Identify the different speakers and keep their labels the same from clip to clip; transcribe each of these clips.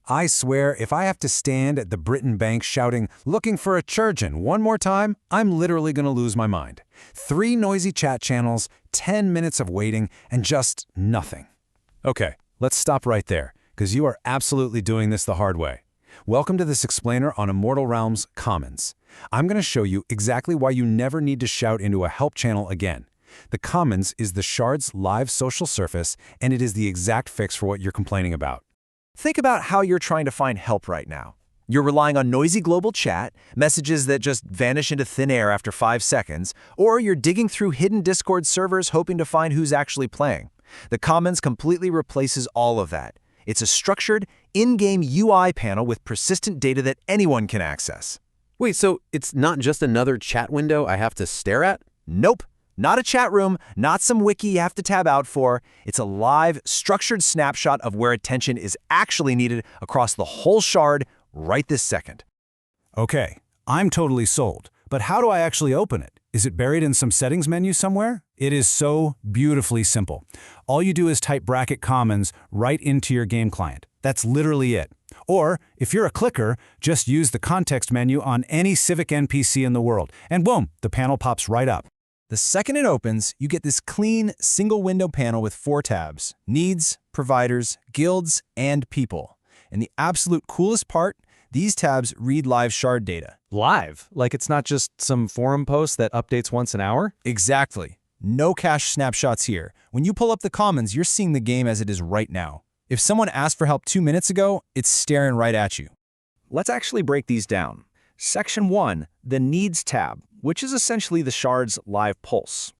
Speaker 1: I swear, if I have to stand at the Britain Bank shouting, "Looking for a Chirurgeon" one more time, I'm literally going to lose my mind. 3 noisy chat channels, 10 minutes of waiting, and just nothing. Okay, let's stop right there, because you are absolutely doing this the hard way. Welcome to this explainer on Immortal Realm's Commons. I'm going to show you exactly why you never need to shout into a help channel again. The Commons is the Shard's live social surface, and it is the exact fix for what you're complaining about.
Speaker 2: Think about how you're trying to find help right now. You're relying on noisy global chat, messages that just vanish into thin air after 5 seconds, or you're digging through hidden Discord servers hoping to find who's actually playing. The Commons completely replaces all of that. It's a structured, in-game UI panel with persistent data that anyone can access.
Speaker 3: Wait, so it's not just another chat window I have to stare at?
Speaker 2: Nope. Not a chat room, not some wiki you have to tab out for. It's a live, structured snapshot of where attention is actually needed across the whole shard right this second.
Speaker 1: Okay, I'm totally sold. But how do I actually open it? Is it buried in some settings menu somewhere? It is so beautifully simple. All you do is type bracket commons right into your game client. That's literally it. Or, if you're a clicker, just use the context menu on any Civic NPC in the world, and boom, the panel pops right up.
Speaker 2: The second it opens, you get this clean, single-window panel with 4 tabs: Needs, Providers, Guilds, and People. And the absolute coolest part, these tabs read live shard data.
Speaker 4: Live? Like it's not just some forum post that updates once an hour?
Speaker 2: Exactly. No cache snapshots here. When you pull up the Commons, you're seeing the game as it is right now. If someone asked for help 2 minutes ago, it's staring right at you. Let's actually break these down. Section 1, the Needs tab, which is essentially the shard's live pulse.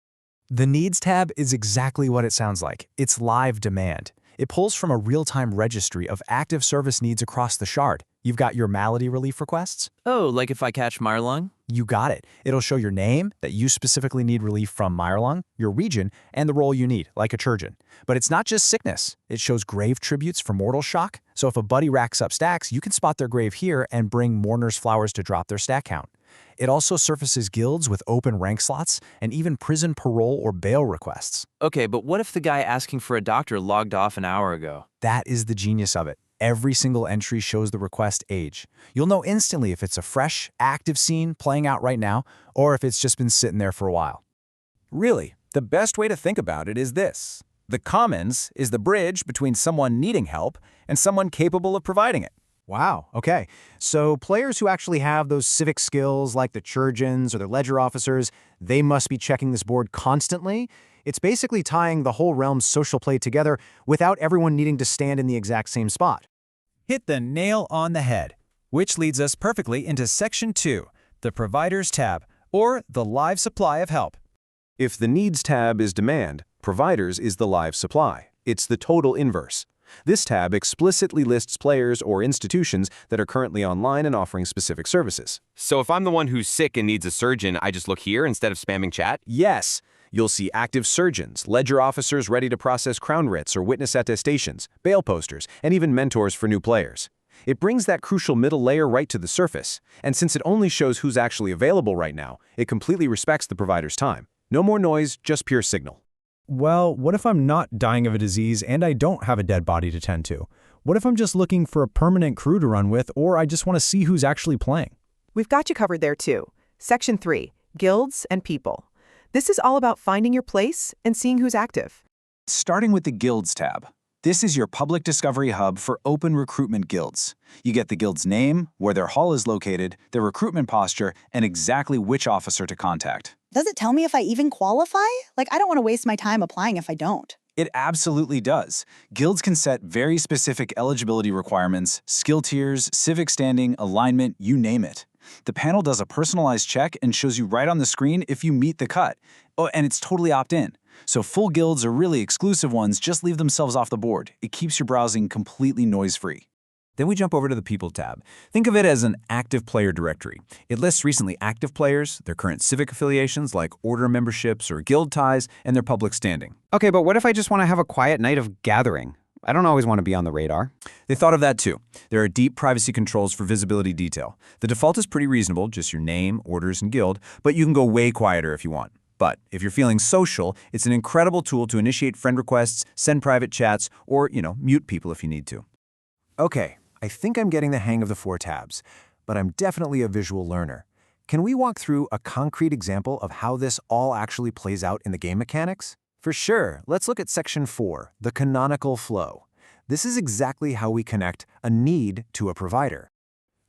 Speaker 2: The Needs tab is exactly what it sounds like. It's live demand. It pulls from a real-time registry of active service needs across the shard. You've got your malady relief requests.
Speaker 5: Oh, like if I catch Mirelung?
Speaker 2: You got it. It'll show your name, that you specifically need relief from Mirelung, your region, and the role you need, like a Chirurgeon. But it's not just sickness. It shows grave tributes for mortal shock. So if a buddy racks up stacks, you can spot their grave here and bring mourners flowers to drop their stack count. It also surfaces guilds with open rank slots and even prison parole or bail requests.
Speaker 5: Okay, but what if the guy asking for a doctor logged off an hour ago?
Speaker 2: That is the genius of it. Every single entry shows the request age. You'll know instantly if it's a fresh, active scene playing out right now, or if it's just been sitting there for a while. Really, the best way to think about it is this. The Commons is the bridge between someone needing help and someone capable of providing it. Wow, okay. So players who actually have those civic skills like the Chirurgeons or the ledger officers, they must be checking this board constantly. It's basically tying the whole realm's social play together without everyone needing to stand in the exact same spot. Hit the nail on the head, which leads us perfectly into Section 2, the Providers tab, or the live supply of help.
Speaker 6: If the Needs tab is demand, Providers is the live supply. It's the total inverse. This tab explicitly lists players or institutions that are currently online and offering specific services.
Speaker 3: So if I'm the one who's sick and needs a surgeon, I just look here instead of spamming chat?
Speaker 6: Yes, you'll see active surgeons, ledger officers ready to process crown writs or witness attestations, bail posters, and even mentors for new players. It brings that crucial middle layer right to the surface, and since it only shows who's actually available right now, it completely respects the provider's time. No more noise, just pure signal.
Speaker 2: Well, what if I'm not dying of a disease and I don't have a dead body to tend to? What if I'm just looking for a permanent crew to run with, or I just want to see who's actually playing?
Speaker 7: We've got you covered there too. Section 3, Guilds and People. This is all about finding your place and seeing who's active.
Speaker 8: Starting with the Guilds tab. This is your public discovery hub for open recruitment guilds. You get the guild's name, where their hall is located, their recruitment posture, and exactly which officer to contact.
Speaker 9: Does it tell me if I even qualify? Like, I don't want to waste my time applying if I don't.
Speaker 8: It absolutely does. Guilds can set very specific eligibility requirements, skill tiers, civic standing, alignment, you name it. The panel does a personalized check and shows you right on the screen if you meet the cut. Oh, and it's totally opt-in. So full guilds or really exclusive ones just leave themselves off the board. It keeps your browsing completely noise-free.
Speaker 2: Then we jump over to the People tab. Think of it as an active player directory. It lists recently active players, their current civic affiliations like order memberships or guild ties, and their public standing.
Speaker 10: Okay, but what if I just want to have a quiet night of gathering? I don't always want to be on the radar.
Speaker 2: They thought of that too. There are deep privacy controls for visibility detail. The default is pretty reasonable, just your name, orders, and guild, but you can go way quieter if you want. But if you're feeling social, it's an incredible tool to initiate friend requests, send private chats, or, mute people if you need to. Okay.
Speaker 1: I think I'm getting the hang of the 4 tabs, but I'm definitely a visual learner. Can we walk through a concrete example of how this all actually plays out in the game mechanics? For sure, let's look at Section 4, the canonical flow. This is exactly how we connect a need to a provider.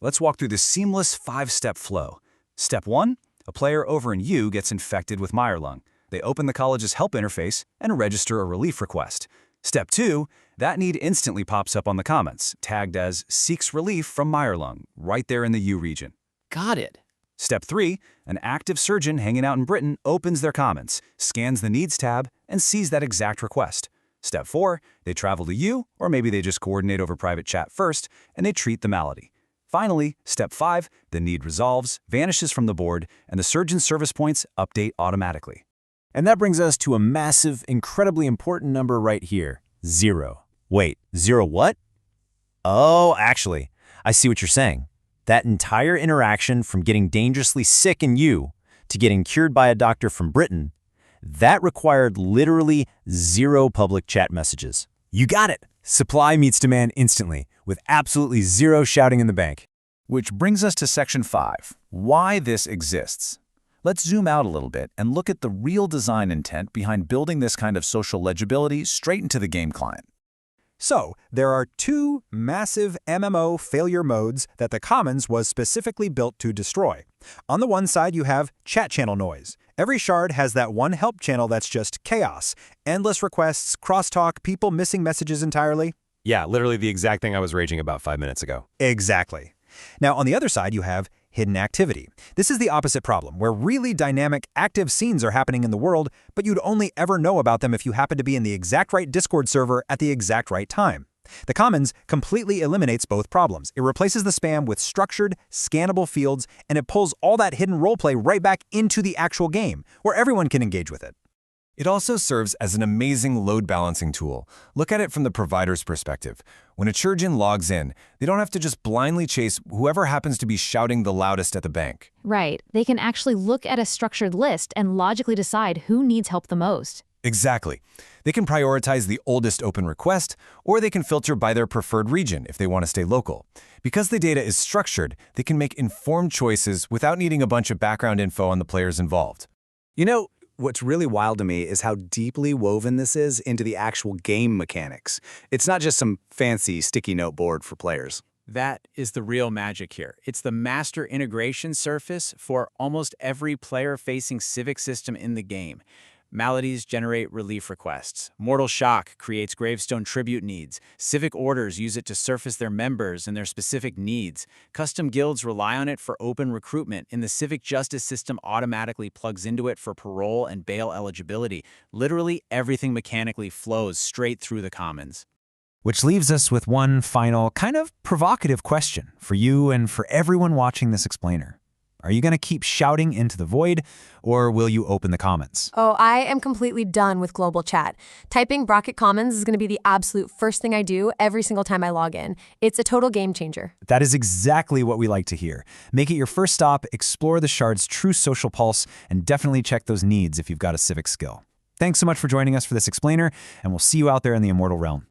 Speaker 2: Let's walk through the seamless 5-step flow. Step 1, a player over in U gets infected with Meyerlung. They open the college's help interface and register a relief request. Step 2, that need instantly pops up on the comments, tagged as seeks relief from Meyerlung, right there in the U region.
Speaker 5: Got it.
Speaker 2: Step 3, an active surgeon hanging out in Britain opens their comments, scans the Needs tab, and sees that exact request. Step 4, they travel to U, or maybe they just coordinate over private chat first, and they treat the malady. Finally, Step 5, the need resolves, vanishes from the board, and the surgeon's service points update automatically.
Speaker 6: And that brings us to a massive, incredibly important number right here, 0. Wait, 0 what? Oh, actually, I see what you're saying. That entire interaction from getting dangerously sick in U to getting cured by a doctor from Britain, that required literally 0 public chat messages. You got it! Supply meets demand instantly, with absolutely 0 shouting in the bank.
Speaker 2: Which brings us to Section 5, why this exists. Let's zoom out a little bit and look at the real design intent behind building this kind of social legibility straight into the game client.
Speaker 1: So, there are 2 massive MMO failure modes that the Commons was specifically built to destroy. On the one side, you have chat channel noise. Every shard has that one help channel that's just chaos. Endless requests, crosstalk, people missing messages entirely.
Speaker 6: Yeah, literally the exact thing I was raging about 5 minutes ago.
Speaker 1: Exactly. Now, on the other side, you have hidden activity. This is the opposite problem, where really dynamic, active scenes are happening in the world, but you'd only ever know about them if you happen to be in the exact right Discord server at the exact right time. The Commons completely eliminates both problems. It replaces the spam with structured, scannable fields, and it pulls all that hidden roleplay right back into the actual game, where everyone can engage with it.
Speaker 6: It also serves as an amazing load balancing tool. Look at it from the provider's perspective. When a Chirurgeon logs in, they don't have to just blindly chase whoever happens to be shouting the loudest at the bank.
Speaker 11: Right. They can actually look at a structured list and logically decide who needs help the most.
Speaker 6: Exactly. They can prioritize the oldest open request, or they can filter by their preferred region if they want to stay local. Because the data is structured, they can make informed choices without needing a bunch of background info on the players involved.
Speaker 2: You know, what's really wild to me is how deeply woven this is into the actual game mechanics. It's not just some fancy sticky note board for players.
Speaker 12: That is the real magic here. It's the master integration surface for almost every player-facing civic system in the game. Maladies generate relief requests. Mortal Shock creates gravestone tribute needs. Civic orders use it to surface their members and their specific needs. Custom guilds rely on it for open recruitment, and the civic justice system automatically plugs into it for parole and bail eligibility. Literally everything mechanically flows straight through the Commons.
Speaker 1: Which leaves us with one final, kind of provocative question for you and for everyone watching this explainer. Are you going to keep shouting into the void, or will you open the comments?
Speaker 13: Oh, I am completely done with global chat. Typing bracket commons is going to be the absolute first thing I do every single time I log in. It's a total game changer.
Speaker 1: That is exactly what we like to hear. Make it your first stop, explore the shard's true social pulse, and definitely check those needs if you've got a civic skill. Thanks so much for joining us for this explainer, and we'll see you out there in the Immortal Realm.